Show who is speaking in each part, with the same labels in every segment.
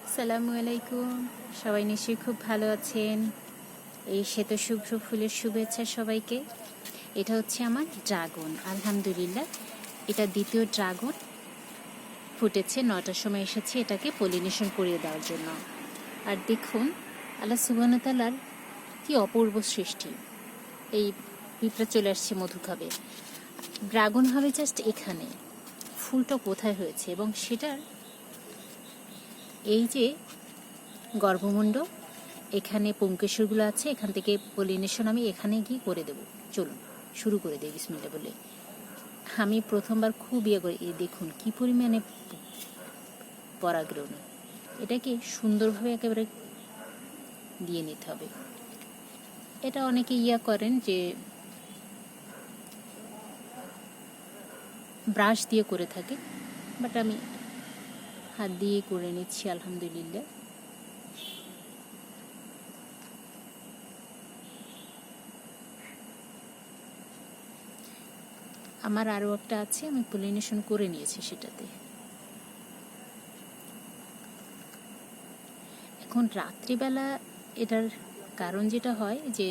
Speaker 1: আসসালামু আলাইকুম। সবাই নিশ্চয়ই খুব ভালো আছেন। এই শ্বেত শুভ্র ফুলের শুভেচ্ছা সবাইকে। এটা হচ্ছে আমার ড্রাগন, আলহামদুলিল্লাহ। এটা দ্বিতীয় ড্রাগন ফুটেছে। 9টার সময় এসেছি এটাকে পলিনেশন করিয়ে দেওয়ার জন্য। আর দেখুন আল্লাহ সুবহানাহু ওয়া তাআলার কি অপূর্ব সৃষ্টি। এই পিঁপড়া চলে আসছে মধু খাবে। ড্রাগন হবে জাস্ট এখানে, ফুলটা কোথায় হয়েছে এবং সেটার এই যে গর্ভমুণ্ড, এখানে পুংকেশরগুলো আছে, এখান থেকে পলিনেশন আমি এখানে গিয়ে করে দেব। চলুন শুরু করে দিই বিসমিল্লাহ বলে। আমি প্রথমবার খুব করি। এই দেখুন কি পরিমাণে পরাগরেণু। এটাকে সুন্দরভাবে একেবারে দিয়ে নিতে হবে। এটা অনেকে করেন যে ব্রাশ দিয়ে করে থাকে, বাট আমি হাত দিয়ে করে নিচ্ছি আলহামদুলিল্লাহ। আমার আরও একটা আছে, আমি পলিনেশন করে নিয়েছি সেটাতে। এখন রাত্রিবেলা এটার কারণ যেটা হয় যে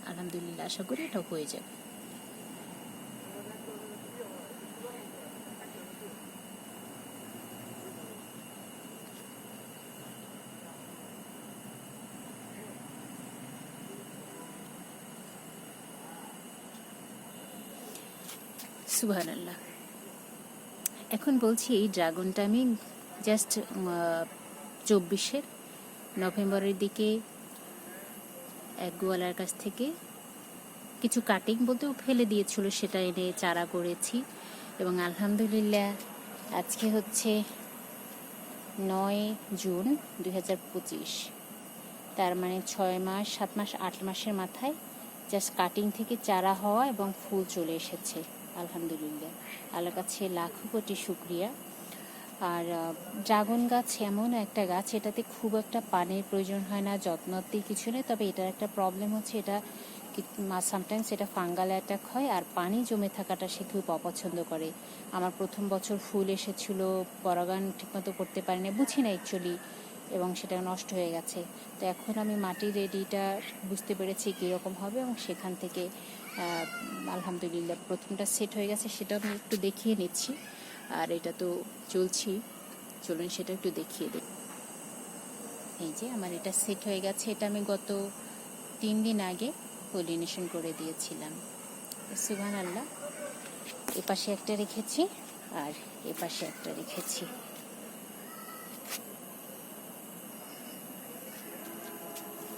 Speaker 1: আলহামদুলিল্লাহ আশা করি এটা হয়ে যাবে। সুবহানাল্লাহ। এখন বলছি এই ড্রাগনটা আমি জাস্ট 24 নভেম্বরের দিকে এক গোয়ালার কাছ থেকে কিছু কাটিং বলতেও ফেলে দিয়েছিল, সেটা এনে চারা করেছি এবং আলহামদুলিল্লাহ আজকে হচ্ছে 9 জুন 2025। তার মানে 6 মাস 7 মাস 8 মাসের মাথায় জাস্ট কাটিং থেকে চারা হওয়া এবং ফুল চলে এসেছে আলহামদুলিল্লাহ। আল্লাহর কাছে লাখো কোটি শুকরিয়া। আর ড্রাগন গাছ এমন একটা গাছ, এটাতে খুব একটা পানির প্রয়োজন হয় না, যত্নতে কিছু নেই। তবে এটার একটা প্রবলেম হচ্ছে, এটা সামটাইমস এটা ফাঙ্গাল অ্যাটাক হয় আর পানি জমে থাকাটা সে খুব অপছন্দ করে। আমার প্রথম বছর ফুল এসেছিল, পরাগায়ন ঠিকমতো করতে পারিনি, বুঝি না অ্যাকচুয়ালি, এবং সেটা নষ্ট হয়ে গেছে। তো এখন আমি মাটির রেডিটা বুঝতে পেরেছি কীরকম হবে এবং সেখান থেকে আলহামদুলিল্লাহ প্রথমটা সেট হয়ে গেছে, সেটা আমি একটু দেখিয়ে নিচ্ছি। আর এটা তো চলছি, চলুন সেটা একটু দেখিয়ে দিই। এই যে আমার এটা সেট হয়ে গেছে। এটা আমি গত 3 দিন আগে পলিনেশন করে দিয়েছিলাম। সুবহানাল্লাহ। এপাশে একটা রেখেছি আর এপাশে একটা রেখেছি।